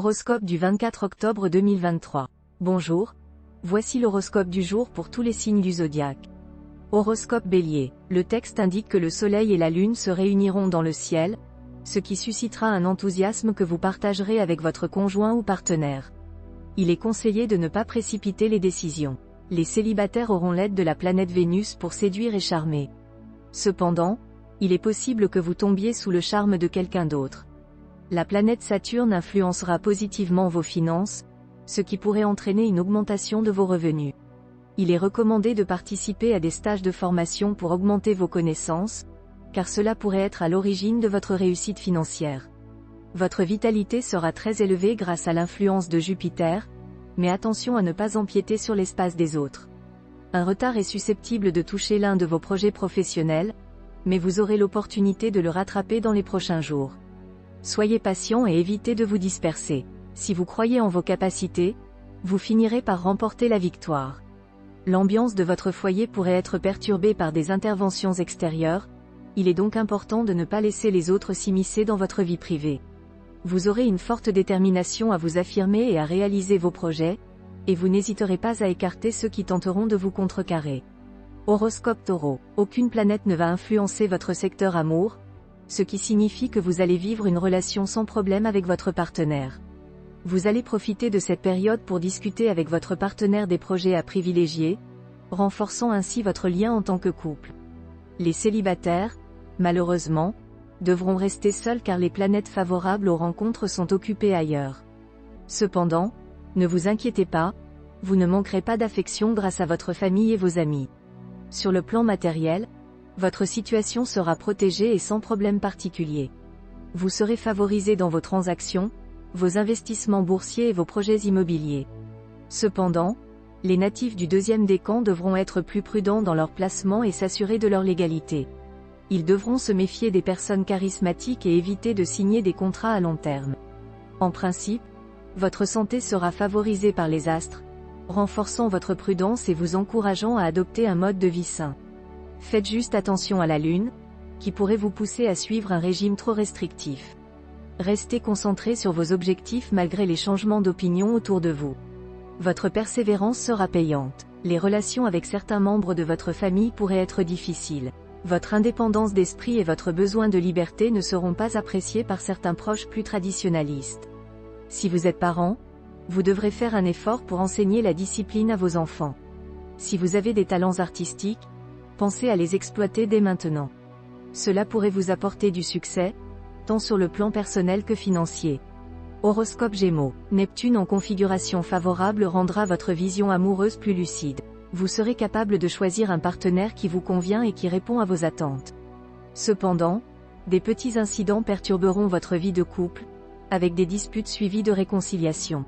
Horoscope du 24 octobre 2023. Bonjour, voici l'horoscope du jour pour tous les signes du zodiaque. Horoscope Bélier. Le texte indique que le soleil et la lune se réuniront dans le ciel, ce qui suscitera un enthousiasme que vous partagerez avec votre conjoint ou partenaire. Il est conseillé de ne pas précipiter les décisions. Les célibataires auront l'aide de la planète Vénus pour séduire et charmer. Cependant, il est possible que vous tombiez sous le charme de quelqu'un d'autre. La planète Saturne influencera positivement vos finances, ce qui pourrait entraîner une augmentation de vos revenus. Il est recommandé de participer à des stages de formation pour augmenter vos connaissances, car cela pourrait être à l'origine de votre réussite financière. Votre vitalité sera très élevée grâce à l'influence de Jupiter, mais attention à ne pas empiéter sur l'espace des autres. Un retard est susceptible de toucher l'un de vos projets professionnels, mais vous aurez l'opportunité de le rattraper dans les prochains jours. Soyez patient et évitez de vous disperser. Si vous croyez en vos capacités, vous finirez par remporter la victoire. L'ambiance de votre foyer pourrait être perturbée par des interventions extérieures, il est donc important de ne pas laisser les autres s'immiscer dans votre vie privée. Vous aurez une forte détermination à vous affirmer et à réaliser vos projets, et vous n'hésiterez pas à écarter ceux qui tenteront de vous contrecarrer. Horoscope Taureau. Aucune planète ne va influencer votre secteur amour, ce qui signifie que vous allez vivre une relation sans problème avec votre partenaire. Vous allez profiter de cette période pour discuter avec votre partenaire des projets à privilégier, renforçant ainsi votre lien en tant que couple. Les célibataires, malheureusement, devront rester seuls car les planètes favorables aux rencontres sont occupées ailleurs. Cependant, ne vous inquiétez pas, vous ne manquerez pas d'affection grâce à votre famille et vos amis. Sur le plan matériel, votre situation sera protégée et sans problème particulier. Vous serez favorisé dans vos transactions, vos investissements boursiers et vos projets immobiliers. Cependant, les natifs du deuxième décan devront être plus prudents dans leur placement et s'assurer de leur légalité. Ils devront se méfier des personnes charismatiques et éviter de signer des contrats à long terme. En principe, votre santé sera favorisée par les astres, renforçant votre prudence et vous encourageant à adopter un mode de vie sain. Faites juste attention à la lune, qui pourrait vous pousser à suivre un régime trop restrictif. Restez concentré sur vos objectifs malgré les changements d'opinion autour de vous. Votre persévérance sera payante. Les relations avec certains membres de votre famille pourraient être difficiles. Votre indépendance d'esprit et votre besoin de liberté ne seront pas appréciés par certains proches plus traditionnalistes. Si vous êtes parent, vous devrez faire un effort pour enseigner la discipline à vos enfants. Si vous avez des talents artistiques, pensez à les exploiter dès maintenant. Cela pourrait vous apporter du succès, tant sur le plan personnel que financier. Horoscope Gémeaux. Neptune en configuration favorable rendra votre vision amoureuse plus lucide. Vous serez capable de choisir un partenaire qui vous convient et qui répond à vos attentes. Cependant, des petits incidents perturberont votre vie de couple, avec des disputes suivies de réconciliation.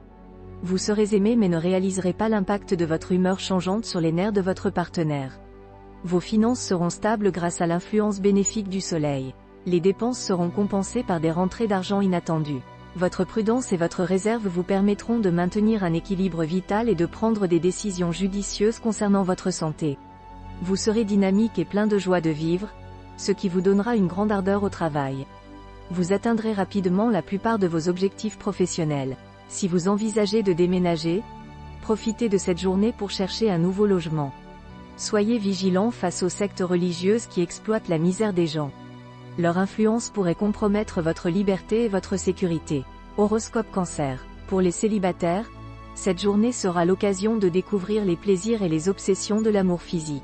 Vous serez aimé mais ne réaliserez pas l'impact de votre humeur changeante sur les nerfs de votre partenaire. Vos finances seront stables grâce à l'influence bénéfique du soleil. Les dépenses seront compensées par des rentrées d'argent inattendues. Votre prudence et votre réserve vous permettront de maintenir un équilibre vital et de prendre des décisions judicieuses concernant votre santé. Vous serez dynamique et plein de joie de vivre, ce qui vous donnera une grande ardeur au travail. Vous atteindrez rapidement la plupart de vos objectifs professionnels. Si vous envisagez de déménager, profitez de cette journée pour chercher un nouveau logement. Soyez vigilants face aux sectes religieuses qui exploitent la misère des gens. Leur influence pourrait compromettre votre liberté et votre sécurité. Horoscope Cancer. Pour les célibataires, cette journée sera l'occasion de découvrir les plaisirs et les obsessions de l'amour physique.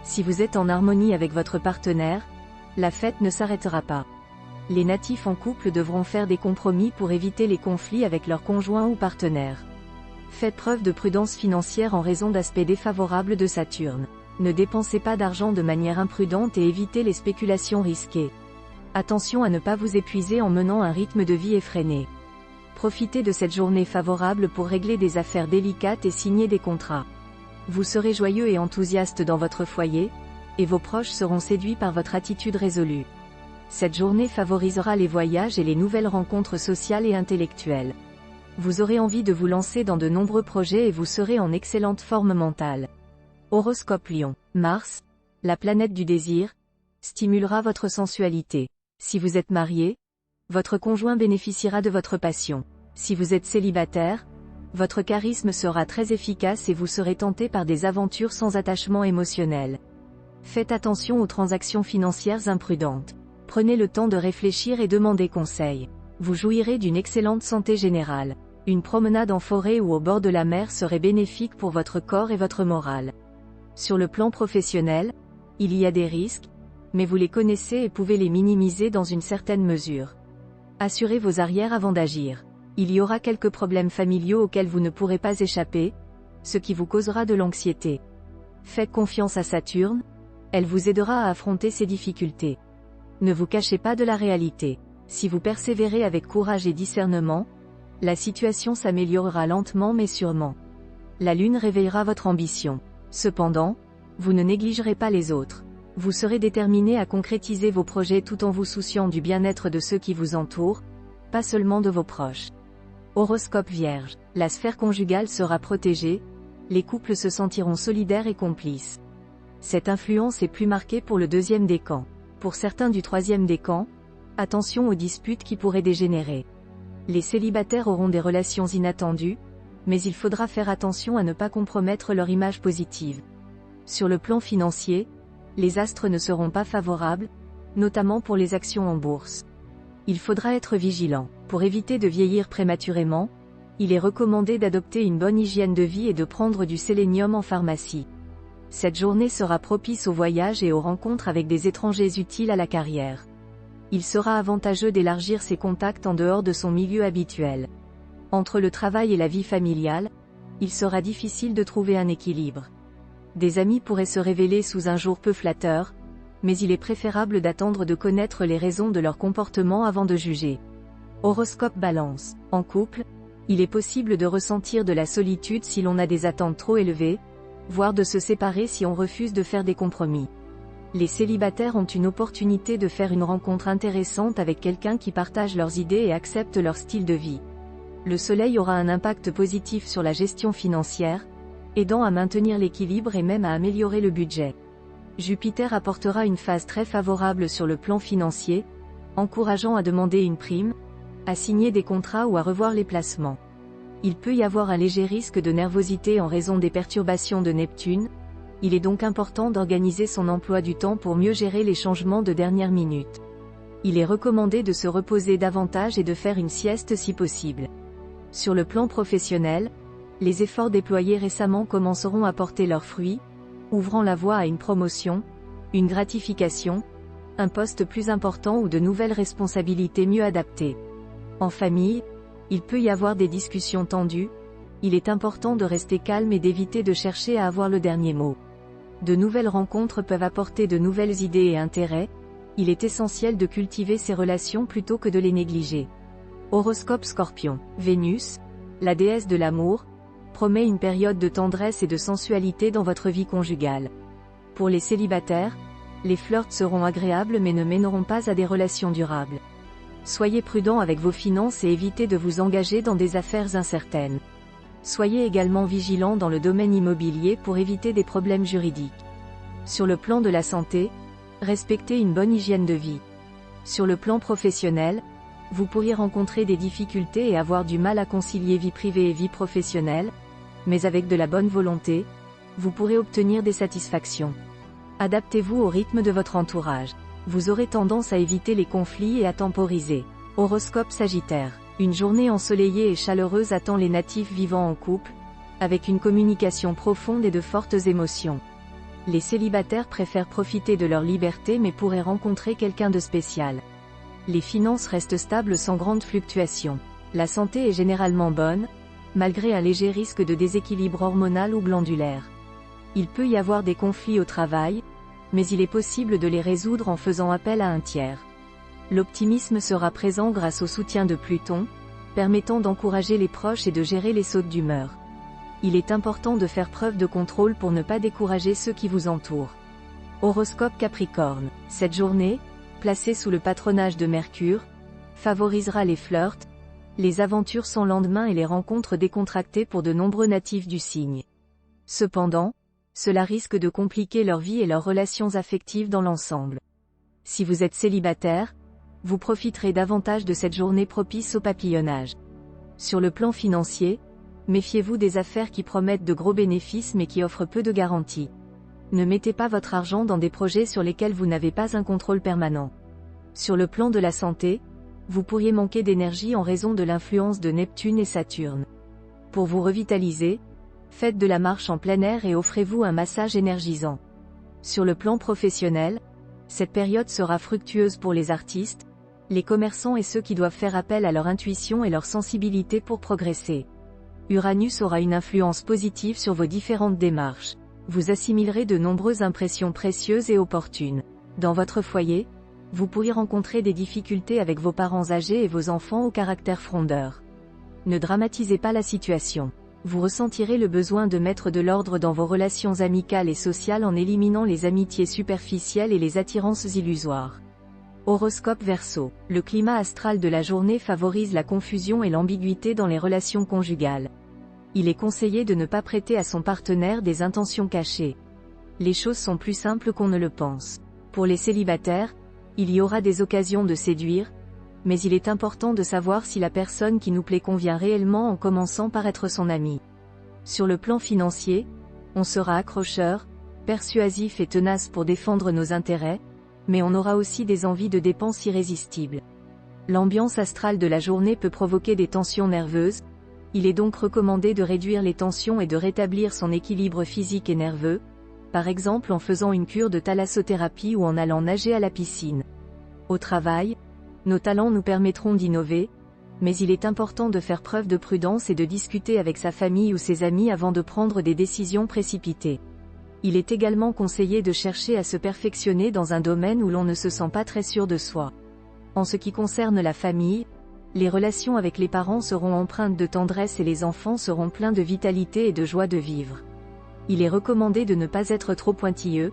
Si vous êtes en harmonie avec votre partenaire, la fête ne s'arrêtera pas. Les natifs en couple devront faire des compromis pour éviter les conflits avec leur conjoint ou partenaire. Faites preuve de prudence financière en raison d'aspects défavorables de Saturne. Ne dépensez pas d'argent de manière imprudente et évitez les spéculations risquées. Attention à ne pas vous épuiser en menant un rythme de vie effréné. Profitez de cette journée favorable pour régler des affaires délicates et signer des contrats. Vous serez joyeux et enthousiaste dans votre foyer, et vos proches seront séduits par votre attitude résolue. Cette journée favorisera les voyages et les nouvelles rencontres sociales et intellectuelles. Vous aurez envie de vous lancer dans de nombreux projets et vous serez en excellente forme mentale. Horoscope Lion. Mars, la planète du désir, stimulera votre sensualité. Si vous êtes marié, votre conjoint bénéficiera de votre passion. Si vous êtes célibataire, votre charisme sera très efficace et vous serez tenté par des aventures sans attachement émotionnel. Faites attention aux transactions financières imprudentes. Prenez le temps de réfléchir et demandez conseil. Vous jouirez d'une excellente santé générale. Une promenade en forêt ou au bord de la mer serait bénéfique pour votre corps et votre morale. Sur le plan professionnel, il y a des risques, mais vous les connaissez et pouvez les minimiser dans une certaine mesure. Assurez vos arrières avant d'agir. Il y aura quelques problèmes familiaux auxquels vous ne pourrez pas échapper, ce qui vous causera de l'anxiété. Faites confiance à Saturne, elle vous aidera à affronter ces difficultés. Ne vous cachez pas de la réalité. Si vous persévérez avec courage et discernement, la situation s'améliorera lentement mais sûrement. La Lune réveillera votre ambition. Cependant, vous ne négligerez pas les autres. Vous serez déterminé à concrétiser vos projets tout en vous souciant du bien-être de ceux qui vous entourent, pas seulement de vos proches. Horoscope Vierge. La sphère conjugale sera protégée, les couples se sentiront solidaires et complices. Cette influence est plus marquée pour le deuxième décan. Pour certains du troisième décan, attention aux disputes qui pourraient dégénérer. Les célibataires auront des relations inattendues, mais il faudra faire attention à ne pas compromettre leur image positive. Sur le plan financier, les astres ne seront pas favorables, notamment pour les actions en bourse. Il faudra être vigilant. Pour éviter de vieillir prématurément, il est recommandé d'adopter une bonne hygiène de vie et de prendre du sélénium en pharmacie. Cette journée sera propice aux voyages et aux rencontres avec des étrangers utiles à la carrière. Il sera avantageux d'élargir ses contacts en dehors de son milieu habituel. Entre le travail et la vie familiale, il sera difficile de trouver un équilibre. Des amis pourraient se révéler sous un jour peu flatteur, mais il est préférable d'attendre de connaître les raisons de leur comportement avant de juger. Horoscope Balance. En couple, il est possible de ressentir de la solitude si l'on a des attentes trop élevées, voire de se séparer si on refuse de faire des compromis. Les célibataires ont une opportunité de faire une rencontre intéressante avec quelqu'un qui partage leurs idées et accepte leur style de vie. Le soleil aura un impact positif sur la gestion financière, aidant à maintenir l'équilibre et même à améliorer le budget. Jupiter apportera une phase très favorable sur le plan financier, encourageant à demander une prime, à signer des contrats ou à revoir les placements. Il peut y avoir un léger risque de nervosité en raison des perturbations de Neptune, il est donc important d'organiser son emploi du temps pour mieux gérer les changements de dernière minute. Il est recommandé de se reposer davantage et de faire une sieste si possible. Sur le plan professionnel, les efforts déployés récemment commenceront à porter leurs fruits, ouvrant la voie à une promotion, une gratification, un poste plus important ou de nouvelles responsabilités mieux adaptées. En famille, il peut y avoir des discussions tendues, il est important de rester calme et d'éviter de chercher à avoir le dernier mot. De nouvelles rencontres peuvent apporter de nouvelles idées et intérêts, il est essentiel de cultiver ces relations plutôt que de les négliger. Horoscope Scorpion. Vénus, la déesse de l'amour, promet une période de tendresse et de sensualité dans votre vie conjugale. Pour les célibataires, les flirts seront agréables mais ne mèneront pas à des relations durables. Soyez prudent avec vos finances et évitez de vous engager dans des affaires incertaines. Soyez également vigilant dans le domaine immobilier pour éviter des problèmes juridiques. Sur le plan de la santé, respectez une bonne hygiène de vie. Sur le plan professionnel, vous pourriez rencontrer des difficultés et avoir du mal à concilier vie privée et vie professionnelle, mais avec de la bonne volonté, vous pourrez obtenir des satisfactions. Adaptez-vous au rythme de votre entourage. Vous aurez tendance à éviter les conflits et à temporiser. Horoscope Sagittaire. Une journée ensoleillée et chaleureuse attend les natifs vivant en couple, avec une communication profonde et de fortes émotions. Les célibataires préfèrent profiter de leur liberté mais pourraient rencontrer quelqu'un de spécial. Les finances restent stables sans grande fluctuation. La santé est généralement bonne, malgré un léger risque de déséquilibre hormonal ou glandulaire. Il peut y avoir des conflits au travail, mais il est possible de les résoudre en faisant appel à un tiers. L'optimisme sera présent grâce au soutien de Pluton, permettant d'encourager les proches et de gérer les sautes d'humeur. Il est important de faire preuve de contrôle pour ne pas décourager ceux qui vous entourent. Horoscope Capricorne. Cette journée, placée sous le patronage de Mercure, favorisera les flirts, les aventures sans lendemain et les rencontres décontractées pour de nombreux natifs du signe. Cependant, cela risque de compliquer leur vie et leurs relations affectives dans l'ensemble. Si vous êtes célibataire, vous profiterez davantage de cette journée propice au papillonnage. Sur le plan financier, méfiez-vous des affaires qui promettent de gros bénéfices mais qui offrent peu de garanties. Ne mettez pas votre argent dans des projets sur lesquels vous n'avez pas un contrôle permanent. Sur le plan de la santé, vous pourriez manquer d'énergie en raison de l'influence de Neptune et Saturne. Pour vous revitaliser, faites de la marche en plein air et offrez-vous un massage énergisant. Sur le plan professionnel, cette période sera fructueuse pour les artistes, les commerçants et ceux qui doivent faire appel à leur intuition et leur sensibilité pour progresser. Uranus aura une influence positive sur vos différentes démarches. Vous assimilerez de nombreuses impressions précieuses et opportunes. Dans votre foyer, vous pourriez rencontrer des difficultés avec vos parents âgés et vos enfants au caractère frondeur. Ne dramatisez pas la situation. Vous ressentirez le besoin de mettre de l'ordre dans vos relations amicales et sociales en éliminant les amitiés superficielles et les attirances illusoires. Horoscope Verseau. Le climat astral de la journée favorise la confusion et l'ambiguïté dans les relations conjugales. Il est conseillé de ne pas prêter à son partenaire des intentions cachées. Les choses sont plus simples qu'on ne le pense. Pour les célibataires, il y aura des occasions de séduire, mais il est important de savoir si la personne qui nous plaît convient réellement en commençant par être son ami. Sur le plan financier, on sera accrocheur, persuasif et tenace pour défendre nos intérêts, mais on aura aussi des envies de dépenses irrésistibles. L'ambiance astrale de la journée peut provoquer des tensions nerveuses, il est donc recommandé de réduire les tensions et de rétablir son équilibre physique et nerveux, par exemple en faisant une cure de thalassothérapie ou en allant nager à la piscine. Au travail, nos talents nous permettront d'innover, mais il est important de faire preuve de prudence et de discuter avec sa famille ou ses amis avant de prendre des décisions précipitées. Il est également conseillé de chercher à se perfectionner dans un domaine où l'on ne se sent pas très sûr de soi. En ce qui concerne la famille, les relations avec les parents seront empreintes de tendresse et les enfants seront pleins de vitalité et de joie de vivre. Il est recommandé de ne pas être trop pointilleux,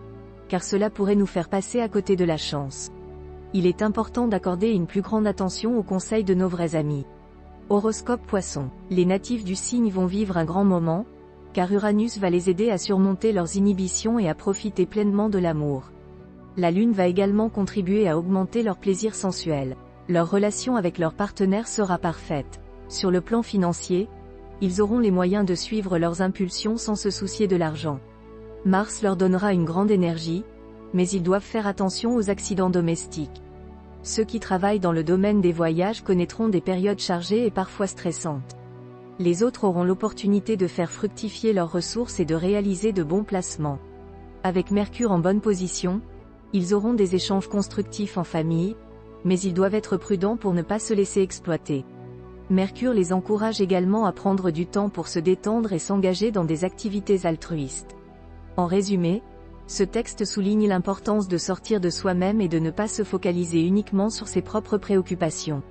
car cela pourrait nous faire passer à côté de la chance. Il est important d'accorder une plus grande attention aux conseils de nos vrais amis. Horoscope Poisson. Les natifs du signe vont vivre un grand moment, car Uranus va les aider à surmonter leurs inhibitions et à profiter pleinement de l'amour. La Lune va également contribuer à augmenter leur plaisir sensuel. Leur relation avec leur partenaire sera parfaite. Sur le plan financier, ils auront les moyens de suivre leurs impulsions sans se soucier de l'argent. Mars leur donnera une grande énergie, mais ils doivent faire attention aux accidents domestiques. Ceux qui travaillent dans le domaine des voyages connaîtront des périodes chargées et parfois stressantes. Les autres auront l'opportunité de faire fructifier leurs ressources et de réaliser de bons placements. Avec Mercure en bonne position, ils auront des échanges constructifs en famille, mais ils doivent être prudents pour ne pas se laisser exploiter. Mercure les encourage également à prendre du temps pour se détendre et s'engager dans des activités altruistes. En résumé, ce texte souligne l'importance de sortir de soi-même et de ne pas se focaliser uniquement sur ses propres préoccupations.